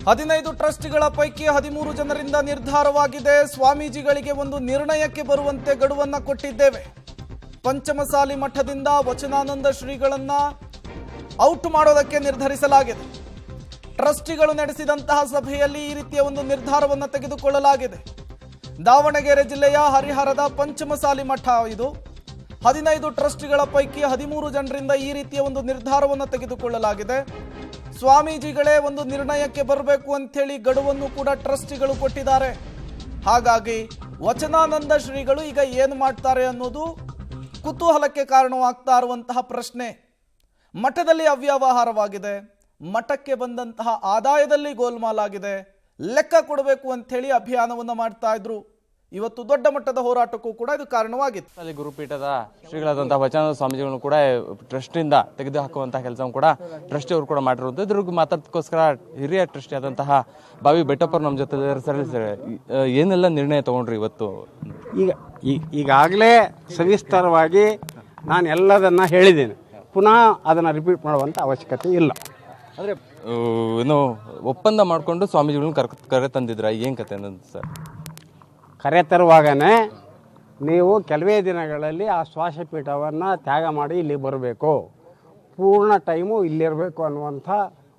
15 ಟ್ರಸ್ಟಿಗಳ ಪೈಕಿ 13 ಜನರಿಂದ ನಿರ್ಧಾರವಾಗಿದೆ. ಸ್ವಾಮೀಜಿಗಳಿಗೆ ಒಂದು ನಿರ್ಣಯಕ್ಕೆ ಬರುವಂತೆ ಗಡುವನ್ನ ಕೊಟ್ಟಿದ್ದೇವೆ. ಪಂಚಮಸಾಲಿ ಮಠದಿಂದ ವಚನಾನಂದ ಶ್ರೀಗಳನ್ನ ಔಟ್ ಮಾಡೋದಕ್ಕೆ ನಿರ್ಧರಿಸಲಾಗಿದೆ. ಟ್ರಸ್ಟಿಗಳು ನಡೆಸಿದಂತಹ ಸಭೆಯಲ್ಲಿ ಈ ರೀತಿಯ ಒಂದು ನಿರ್ಧಾರವನ್ನು ತೆಗೆದುಕೊಳ್ಳಲಾಗಿದೆ. ದಾವಣಗೆರೆ ಜಿಲ್ಲೆಯ ಹರಿಹರದ ಪಂಚಮಸಾಲಿ ಮಠ ಇದು. 15 ಟ್ರಸ್ಟಿಗಳ ಪೈಕಿ 13 ಜನರಿಂದ ಈ ರೀತಿಯ ಒಂದು ನಿರ್ಧಾರವನ್ನು ತೆಗೆದುಕೊಳ್ಳಲಾಗಿದೆ. ಸ್ವಾಮೀಜಿಗಳೇ ಒಂದು ನಿರ್ಣಯಕ್ಕೆ ಬರಬೇಕು ಅಂಥೇಳಿ ಗಡುವನ್ನು ಕೂಡ ಟ್ರಸ್ಟಿಗಳು ಕೊಟ್ಟಿದ್ದಾರೆ. ಹಾಗಾಗಿ ವಚನಾನಂದ ಶ್ರೀಗಳು ಈಗ ಏನು ಮಾಡ್ತಾರೆ ಅನ್ನೋದು ಕುತೂಹಲಕ್ಕೆ ಕಾರಣವಾಗ್ತಾ ಇರುವಂತಹ ಪ್ರಶ್ನೆ. ಮಠದಲ್ಲಿ ಅವ್ಯವಹಾರವಾಗಿದೆ, ಮಠಕ್ಕೆ ಬಂದಂತಹ ಆದಾಯದಲ್ಲಿ ಗೋಲ್ಮಾಲಾಗಿದೆ, ಲೆಕ್ಕ ಕೊಡಬೇಕು ಅಂಥೇಳಿ ಅಭಿಯಾನವನ್ನು ಮಾಡ್ತಾ ಇದ್ರು. ಇವತ್ತು ದೊಡ್ಡ ಮಟ್ಟದ ಹೋರಾಟಕ್ಕೂ ಕೂಡ ಇದು ಕಾರಣವಾಗಿತ್ತು. ಅಲ್ಲಿ ಗುರುಪೀಠದ ಶ್ರೀಗಳಾದಂತಹ ವಚನಾನಂದ ಸ್ವಾಮೀಜಿಗಳನ್ನು ಕೂಡ ಟ್ರಸ್ಟಿಂದ ತೆಗೆದು ಹಾಕುವಂತಹ ಕೆಲಸ ಕೂಡ ಟ್ರಸ್ಟಿ ಅವರು ಕೂಡ ಮಾಡಿರುವಂಥದ್ದು. ಇದ್ರಿಗೆ ಮಾತಾಡೋದಕ್ಕೋಸ್ಕರ ಹಿರಿಯ ಟ್ರಸ್ಟಿ ಆದಂತಹ ಬಾವಿ ಬೆಟ್ಟಪ್ಪರು ನಮ್ಮ ಜೊತೆ ಸಲ್ಲಿಸ್ತಾರೆ. ಏನೆಲ್ಲ ನಿರ್ಣಯ ತಗೊಂಡ್ರಿ ಇವತ್ತು? ಈಗಾಗಲೇ ಸವಿಸ್ತಾರವಾಗಿ ನಾನು ಎಲ್ಲದನ್ನ ಹೇಳಿದ್ದೇನೆ. ಪುನಃ ಅದನ್ನು ರಿಪೀಟ್ ಮಾಡುವಂಥ ಅವಶ್ಯಕತೆ ಇಲ್ಲ. ಅಂದರೆ ಏನು ಒಪ್ಪಂದ ಮಾಡಿಕೊಂಡು ಸ್ವಾಮೀಜಿಗಳನ್ನ ಕರೆ ತಂದಿದ್ರ, ಏನು ಕತೆ ಅನ್ನೋದು ಸರ್? ಕರೆ ತರುವಾಗನೇ ನೀವು ಕೆಲವೇ ದಿನಗಳಲ್ಲಿ ಆ ಶ್ವಾಸಪೀಠವನ್ನು ತ್ಯಾಗ ಮಾಡಿ ಇಲ್ಲಿ ಬರಬೇಕು, ಪೂರ್ಣ ಟೈಮು ಇಲ್ಲಿರಬೇಕು ಅನ್ನುವಂಥ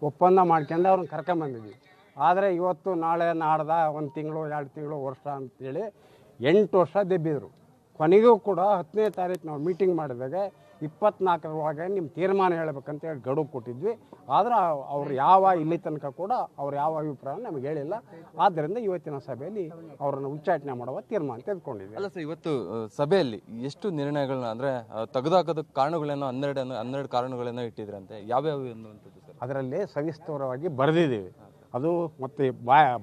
ಒಪ್ಪಂದ ಮಾಡ್ಕೊಂಡು ಅವ್ರನ್ನ ಕರ್ಕೊಂಬಂದಿದ್ವಿ. ಆದರೆ ಇವತ್ತು ನಾಳೆ ನಾಡ್ದ 1 ತಿಂಗಳು 2 ತಿಂಗಳು ವರ್ಷ ಅಂತೇಳಿ 8 ವರ್ಷ ದೆಬ್ಬಿದ್ರು. ಕೊನೆಗೂ ಕೂಡ 10ನೇ ತಾರೀಕು ನಾವು ಮೀಟಿಂಗ್ ಮಾಡಿದಾಗ 24ರೊಳಗೆ ನಿಮ್ಮ ತೀರ್ಮಾನ ಹೇಳ್ಬೇಕಂತೇಳಿ ಗಡುವು ಕೊಟ್ಟಿದ್ವಿ. ಆದರೆ ಅವ್ರು ಇಲ್ಲಿ ತನಕ ಕೂಡ ಅವ್ರು ಯಾವ ಅಭಿಪ್ರಾಯ ನಮಗೆ ಹೇಳಿಲ್ಲ. ಆದ್ದರಿಂದ ಇವತ್ತಿನ ಸಭೆಯಲ್ಲಿ ಅವರನ್ನು ಉಚ್ಚಾಟನೆ ಮಾಡುವ ತೀರ್ಮಾನ ತೆಗೆದುಕೊಂಡಿದ್ವಿ. ಅಲ್ಲ ಸರ್, ಇವತ್ತು ಸಭೆಯಲ್ಲಿ ಎಷ್ಟು ನಿರ್ಣಯಗಳನ್ನ ಅಂದರೆ ತೆಗೆದುಹಾಕೋದಕ್ಕೆ ಕಾರಣಗಳೇನೋ 12 ಕಾರಣಗಳೇನೋ ಇಟ್ಟಿದ್ರಂತೆ, ಯಾವ್ಯಾವ ಅನ್ನುವಂಥದ್ದು ಸರ್? ಅದರಲ್ಲಿ ಸವಿಸ್ತರವಾಗಿ ಬರೆದಿದ್ದೀವಿ. ಅದು ಮತ್ತೆ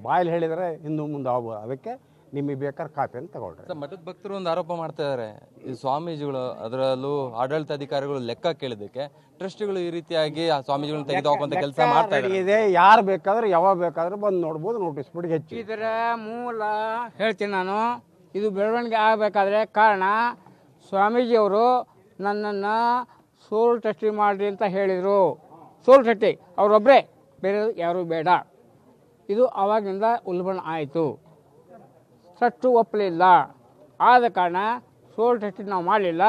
ಬಾಯಲ್ಲಿ ಹೇಳಿದರೆ ಹಿಂದೆ ಮುಂದೆ ಆಗ್ಬೋದು. ಅದಕ್ಕೆ ನಿಮಗೆ ಬೇಕಾದ್ರೆ ಕಾಪಿಯನ್ನು ತಗೊಳ್ರಿ. ಮಠದ ಭಕ್ತರು ಒಂದು ಆರೋಪ ಮಾಡ್ತಾ ಇದ್ದಾರೆ, ಈ ಸ್ವಾಮೀಜಿಗಳು ಅದರಲ್ಲೂ ಆಡಳಿತಾಧಿಕಾರಿಗಳು ಲೆಕ್ಕ ಕೇಳಿದಕ್ಕೆ ಟ್ರಸ್ಟಿಗಳು ಈ ರೀತಿಯಾಗಿ ಆ ಸ್ವಾಮೀಜಿಗಳನ್ನ ತೆಗೆದುಹಾಕುವಂತ ಕೆಲಸ ಮಾಡ್ತಾ ಇದೆ. ಯಾರು ಬೇಕಾದ್ರೆ ಯಾವಾಗ ಬೇಕಾದ್ರೂ ಬಂದು ನೋಡ್ಬೋದು, ನೋಟಿಸ್ ಬಿಡಿ ಹೆಚ್ಚು. ಇದರ ಮೂಲ ಹೇಳ್ತೀನಿ ನಾನು. ಇದು ಬೆಳವಣಿಗೆ ಆಗಬೇಕಾದ್ರೆ ಕಾರಣ ಸ್ವಾಮೀಜಿಯವರು ನನ್ನನ್ನು ಸೋಲ್ ಟ್ರಸ್ಟಿ ಮಾಡಿರಿ ಅಂತ ಹೇಳಿದರು. ಸೋಲ್ ಟ್ರಸ್ಟಿ ಅವರೊಬ್ಬರೇ, ಬೇರೆ ಯಾರೂ ಬೇಡ. ಇದು ಆವಾಗಿನಿಂದ ಉಲ್ಬಣ ಆಯಿತು. ಟ್ರಸ್ಟು ಒಪ್ಪಲಿಲ್ಲ. ಆದ ಕಾರಣ ಸೋಲ್ ಟ್ರಸ್ಟಿ ನಾವು ಮಾಡಲಿಲ್ಲ.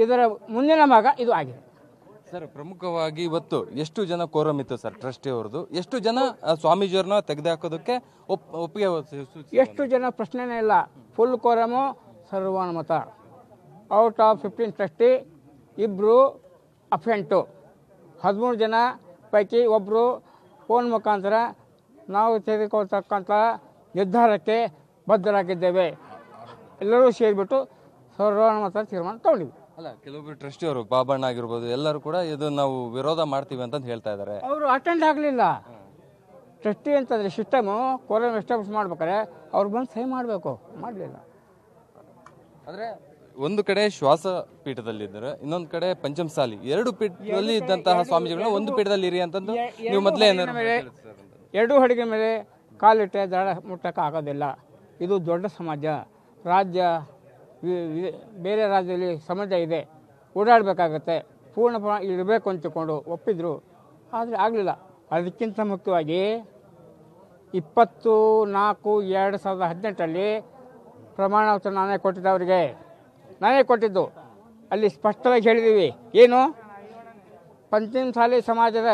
ಇದರ ಮುಂದಿನ ಭಾಗ ಇದು ಆಗಿದೆ ಸರ್. ಪ್ರಮುಖವಾಗಿ ಇವತ್ತು ಎಷ್ಟು ಜನ ಕೋರಮ್ ಇತ್ತು ಸರ್ ಟ್ರಸ್ಟಿ ಅವ್ರದ್ದು? ಎಷ್ಟು ಜನ ಸ್ವಾಮೀಜಿಯವ್ರನ್ನ ತೆಗೆದುಹಾಕೋದಕ್ಕೆ ಒಪ್ಪಿಗೆ? ಎಷ್ಟು ಜನ ಪ್ರಶ್ನೆನೇ ಇಲ್ಲ. ಫುಲ್ ಕೋರಮು, ಸರ್ವಾನುಮತ. Out of 15 trustee 2 absent. 13 ಜನ ಪೈಕಿ ಒಬ್ಬರು ಫೋನ್ ಮುಖಾಂತರ ನಾವು ತೆಗೆದುಕೊಳ್ತಕ್ಕಂಥ ನಿರ್ಧಾರಕ್ಕೆ ಬದ್ಧರಾಗಿದ್ದೇವೆ. ಎಲ್ಲರೂ ಸೇರಿಬಿಟ್ಟು ಸರ್ವಾನುಮತ ತೀರ್ಮಾನ ತಗೊಂಡಿದ್ವಿ. ಅಲ್ಲ, ಕೆಲವೊಬ್ಬರು ಟ್ರಸ್ಟಿ ಅವರು ಬಾಬಣ್ಣ ಆಗಿರ್ಬೋದು, ಎಲ್ಲರೂ ಕೂಡ ಇದು ನಾವು ವಿರೋಧ ಮಾಡ್ತೀವಿ ಅಂತ ಹೇಳ್ತಾ ಇದ್ದಾರೆ. ಅವರು ಅಟೆಂಡ್ ಆಗಲಿಲ್ಲ. ಟ್ರಸ್ಟಿ ಅಂತಂದರೆ ಸಿಸ್ಟಮು ಕೋರಮ್ ಎಸ್ಟಾಬ್ಲಿಷ್ ಮಾಡ್ಬೇಕಾದ್ರೆ ಅವ್ರು ಬಂದು ಸಹಿ ಮಾಡಬೇಕು, ಮಾಡಲಿಲ್ಲ. ಆದರೆ ಒಂದು ಕಡೆ ಶ್ವಾಸ ಪೀಠದಲ್ಲಿದ್ದರೆ, ಇನ್ನೊಂದು ಕಡೆ ಪಂಚಮಸಾಲಿ, 2 ಪೀಠದಲ್ಲಿ ಇದ್ದಂತಹ ಸ್ವಾಮೀಜಿಗಳನ್ನ ಒಂದು ಪೀಠದಲ್ಲಿ ಇರಿ ಅಂತಂದು ನೀವು ಮೊದಲೇ ಎರಡೂ ಹಡಿಗೆ ಮೇಲೆ ಕಾಲಿಟ್ಟೆ ದಡ ಮುಟ್ಟಕ್ಕೆ ಆಗೋದಿಲ್ಲ. ಇದು ದೊಡ್ಡ ಸಮಾಜ. ರಾಜ್ಯ ಬೇರೆ ರಾಜ್ಯದಲ್ಲಿ ಸಮಾಜ ಇದೆ, ಓಡಾಡಬೇಕಾಗತ್ತೆ. ಪೂರ್ಣ ಇರಬೇಕು ಅಂತಕೊಂಡು ಒಪ್ಪಿದ್ರು. ಆದರೆ ಆಗಲಿಲ್ಲ. ಅದಕ್ಕಿಂತ ಮುಖ್ಯವಾಗಿ 24/2018 ಪ್ರಮಾಣ ವಚನ ನಾನೇ ಕೊಟ್ಟಿದ್ದೆ ಅವರಿಗೆ. ನಾನೇ ಕೊಟ್ಟಿದ್ದು. ಅಲ್ಲಿ ಸ್ಪಷ್ಟವಾಗಿ ಹೇಳಿದ್ದೀವಿ, ಏನು ಪಂಚಮಸಾಲಿ ಸಮಾಜದ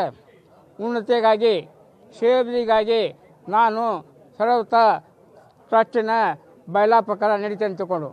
ಉನ್ನತಿಗಾಗಿ, ಸೇವೆಗಾಗಿ ನಾನು ಸರ್ವತ ಟ್ರಸ್ಟಿನ ಬಯಲಾ ಪ್ರಕಾರ ನಡೀತೇನೆ ತಗೊಂಡು